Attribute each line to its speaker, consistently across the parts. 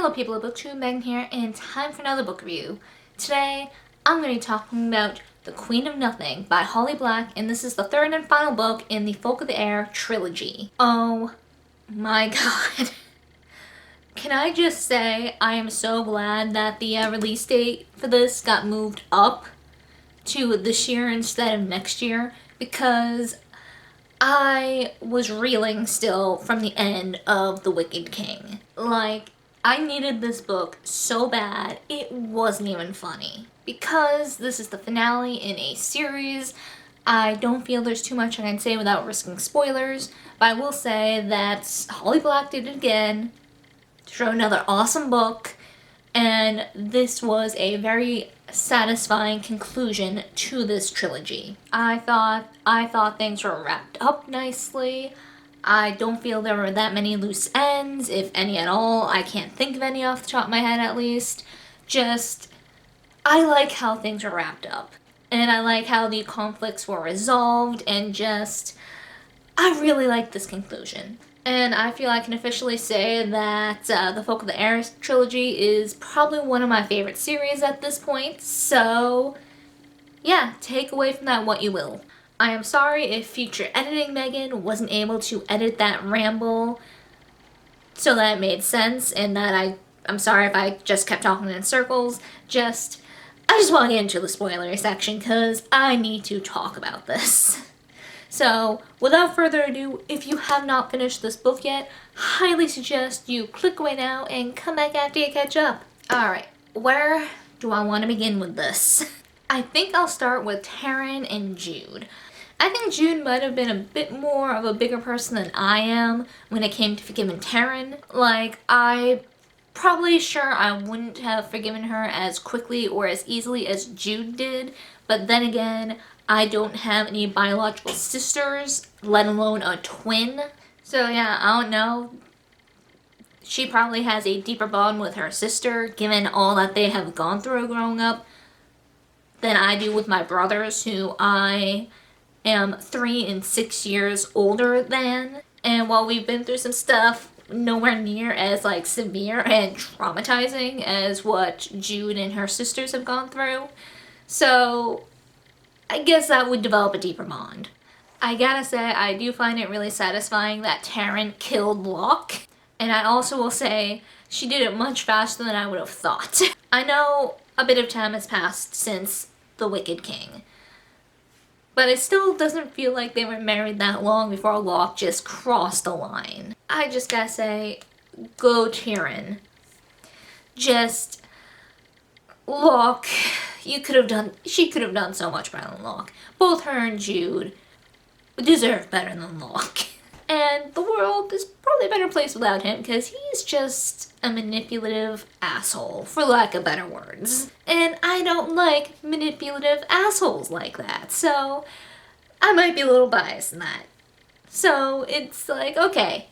Speaker 1: Hello people of BookTube, Megan here, and time for another book review. Today, I'm going to be talking about The Queen of Nothing by Holly Black, and this is the third and final book in the Folk of the Air trilogy. Oh my god. Can I just say I am so glad that the release date for this got moved up to this year instead of next year, because I was reeling still from the end of The Wicked King. Like, I needed this book so bad, it wasn't even funny. Because this is the finale in a series, I don't feel there's too much I can say without risking spoilers, but I will say that Holly Black did it again to show another awesome book, and this was a very satisfying conclusion to this trilogy. I thought things were wrapped up nicely. I don't feel there were that many loose ends, if any at all. I can't think of any off the top of my head, at least. Just, I like how things were wrapped up. And I like how the conflicts were resolved, and just, I really like this conclusion. And I feel I can officially say that the Folk of the Air trilogy is probably one of my favorite series at this point, so yeah, take away from that what you will. I am sorry if future editing Megan wasn't able to edit that ramble so that it made sense, and that I'm sorry if I just kept talking in circles. I just want to get into the spoilery section because I need to talk about this. So, without further ado, if you have not finished this book yet, highly suggest you click away now and come back after you catch up. Alright, where do I want to begin with this? I think I'll start with Taryn and Jude. I think Jude might have been a bit more of a bigger person than I am when it came to forgiving Taryn. Like, I'm probably sure I wouldn't have forgiven her as quickly or as easily as Jude did, but then again, I don't have any biological sisters, let alone a twin. So yeah, I don't know. She probably has a deeper bond with her sister, given all that they have gone through growing up, than I do with my brothers, who I am 3 and 6 years older than. And while we've been through some stuff, nowhere near as like severe and traumatizing as what Jude and her sisters have gone through. So I guess that would develop a deeper bond. I gotta say, I do find it really satisfying that Taryn killed Locke. And I also will say, she did it much faster than I would have thought. I know a bit of time has passed since The Wicked King, but it still doesn't feel like they were married that long before Locke just crossed the line. I just gotta say, go Taryn. Just, Locke, she could have done so much better than Locke. Both her and Jude deserve better than Locke. And the world is probably a better place without him, because he's just a manipulative asshole, for lack of better words. And I don't like manipulative assholes like that, so I might be a little biased in that. So it's like, okay,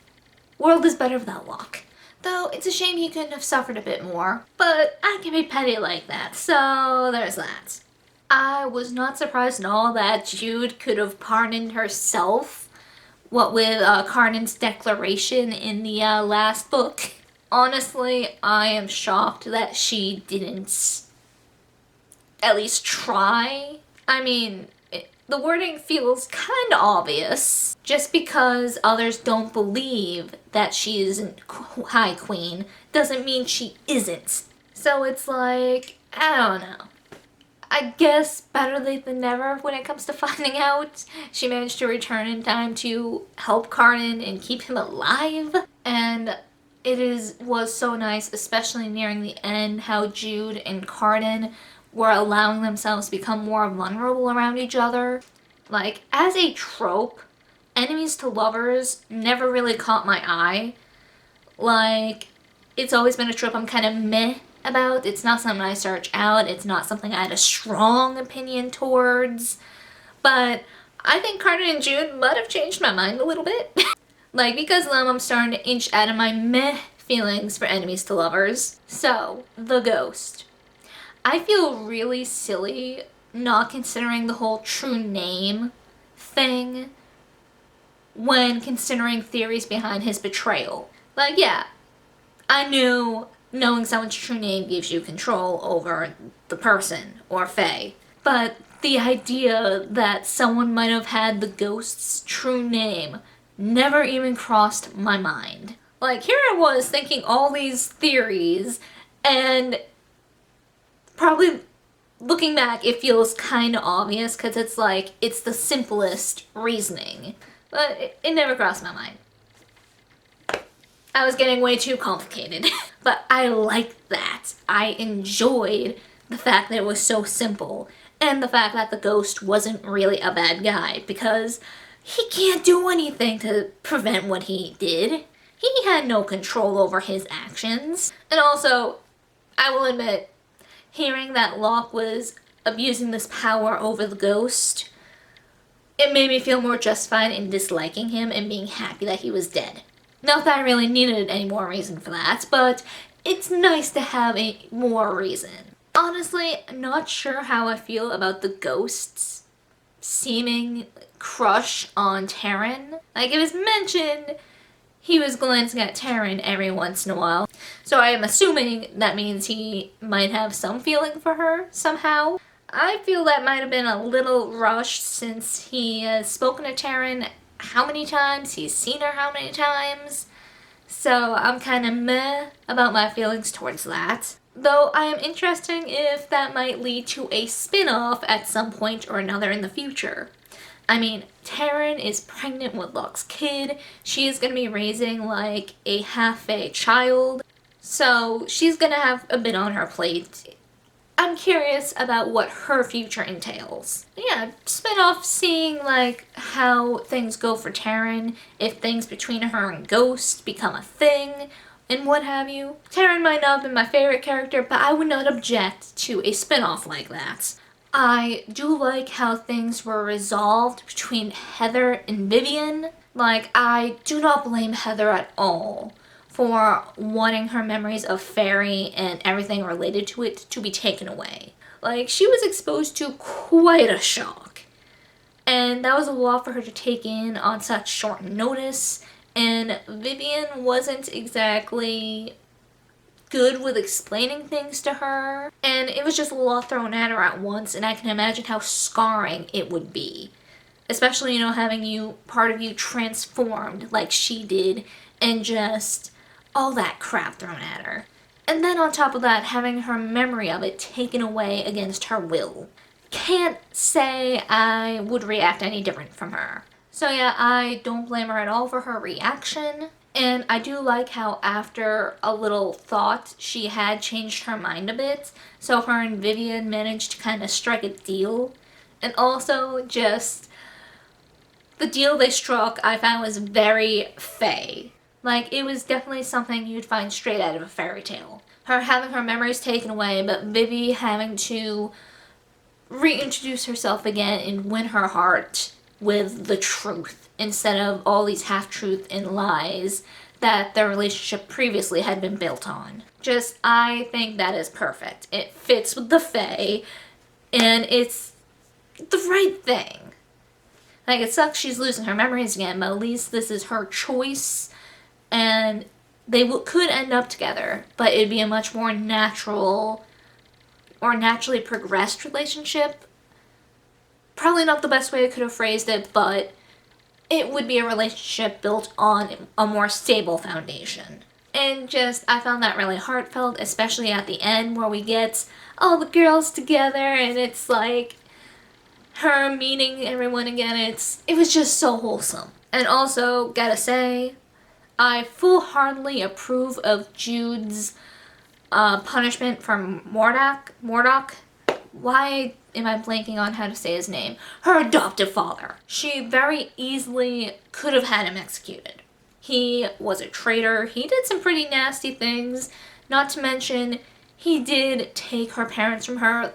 Speaker 1: world is better without Locke. Though it's a shame he couldn't have suffered a bit more, but I can be petty like that, so there's that. I was not surprised at all that Jude could have pardoned herself, what with Carnan's declaration in the last book. Honestly, I am shocked that she didn't at least try. I mean, the wording feels kind of obvious. Just because others don't believe that she isn't High Queen doesn't mean she isn't. So it's like, I don't know. I guess better late than never when it comes to finding out. She managed to return in time to help Carnan and keep him alive. And it was so nice, especially nearing the end, how Jude and Carnan were allowing themselves to become more vulnerable around each other. Like, as a trope, enemies to lovers never really caught my eye. Like, it's always been a trope I'm kind of meh about. It's not something I search out. It's not something I had a strong opinion towards. But I think Carnan and Jude might have changed my mind a little bit. Like, because of them, I'm starting to inch out of my meh feelings for enemies to lovers. So, The Ghost. I feel really silly not considering the whole true name thing when considering theories behind his betrayal. Like, yeah, I knew knowing someone's true name gives you control over the person or fae. But the idea that someone might have had the ghost's true name never even crossed my mind. Like, here I was thinking all these theories, and probably looking back, it feels kind of obvious because it's like, it's the simplest reasoning. But it never crossed my mind. I was getting way too complicated. But I liked that. I enjoyed the fact that it was so simple, and the fact that the ghost wasn't really a bad guy, because he can't do anything to prevent what he did. He had no control over his actions. And also, I will admit, hearing that Locke was abusing this power over the ghost, it made me feel more justified in disliking him and being happy that he was dead. Not that I really needed any more reason for that, but it's nice to have a more reason. Honestly, I'm not sure how I feel about the ghost's seeming crush on Taryn. Like, it was mentioned he was glancing at Taryn every once in a while, so I am assuming that means he might have some feeling for her somehow. I feel that might have been a little rushed since he has spoken to Taryn how many times, he's seen her how many times, so I'm kind of meh about my feelings towards that. Though I am interested if that might lead to a spin-off at some point or another in the future. I mean, Taryn is pregnant with Locke's kid, she is going to be raising like a half-a child, so she's going to have a bit on her plate. I'm curious about what her future entails. Yeah, spin off seeing like how things go for Taryn, if things between her and Ghost become a thing, and what have you. Taryn might not have been my favorite character, but I would not object to a spin-off like that. I do like how things were resolved between Heather and Vivian. Like, I do not blame Heather at all for wanting her memories of Fairy and everything related to it to be taken away. Like, she was exposed to quite a shock, and that was a lot for her to take in on such short notice, and Vivian wasn't exactly good with explaining things to her, and it was just a lot thrown at her at once, and I can imagine how scarring it would be. Especially, having part of you transformed like she did, and just all that crap thrown at her. And then on top of that, having her memory of it taken away against her will. Can't say I would react any different from her. So yeah, I don't blame her at all for her reaction. And I do like how after a little thought, she had changed her mind a bit. So her and Vivian managed to kind of strike a deal. And also just the deal they struck I found was very fae. Like, it was definitely something you'd find straight out of a fairy tale. Her having her memories taken away, but Vivi having to reintroduce herself again and win her heart with the truth, instead of all these half-truths and lies that their relationship previously had been built on. I think that is perfect. It fits with the fae, and it's the right thing. Like, it sucks she's losing her memories again, but at least this is her choice, and they could end up together, but it'd be a much more natural or naturally progressed relationship. Probably not the best way I could have phrased it, but it would be a relationship built on a more stable foundation. And I found that really heartfelt, especially at the end where we get all the girls together and it's like her meeting everyone again. It was just so wholesome. And also, gotta say, I full-heartedly approve of Jude's punishment from Mordok. Why am I blanking on how to say his name? Her adoptive father. She very easily could have had him executed. He was a traitor. He did some pretty nasty things. Not to mention, he did take her parents from her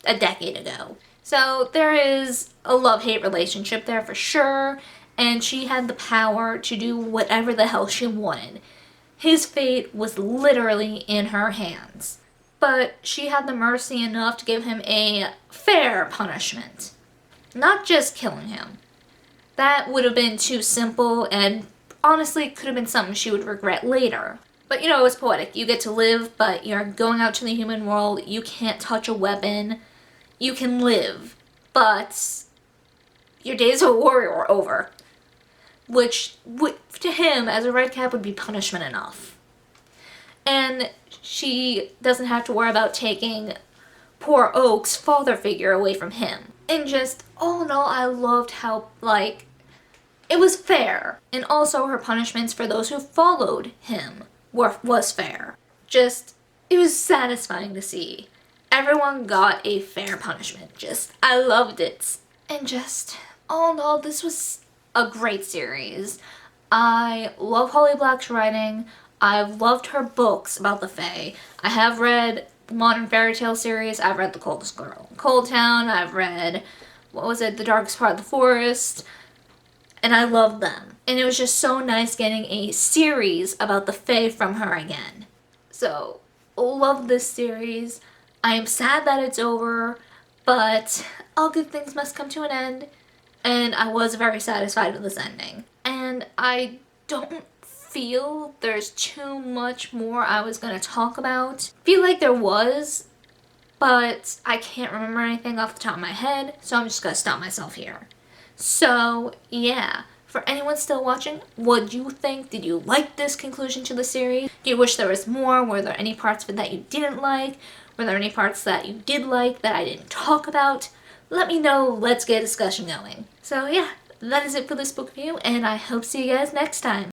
Speaker 1: a decade ago. So there is a love-hate relationship there for sure, and she had the power to do whatever the hell she wanted. His fate was literally in her hands. But she had the mercy enough to give him a fair punishment. Not just killing him. That would have been too simple and honestly could have been something she would regret later. But you know, it was poetic. You get to live, but you're going out to the human world. You can't touch a weapon. You can live, but your days of warrior are over. Which, to him, as a red cap, would be punishment enough. And she doesn't have to worry about taking poor Oak's father figure away from him. And just, all in all, I loved how, like, it was fair. And also her punishments for those who followed him was fair. Just, it was satisfying to see. Everyone got a fair punishment. Just, I loved it. And just, all in all, this was a great series. I love Holly Black's writing. I've loved her books about the Fae. I have read the Modern Fairy Tale series. I've read The Coldest Girl in Cold Town. I've read, The Darkest Part of the Forest. And I loved them. And it was just so nice getting a series about the Fae from her again. So, love this series. I am sad that it's over, but all good things must come to an end. And I was very satisfied with this ending. And I don't feel there's too much more I was going to talk about. Feel like there was, but I can't remember anything off the top of my head, so I'm just going to stop myself here. So, yeah. For anyone still watching, what do you think? Did you like this conclusion to the series? Do you wish there was more? Were there any parts of it that you didn't like? Were there any parts that you did like that I didn't talk about? Let me know. Let's get a discussion going. So yeah, that is it for this book review, and I hope to see you guys next time.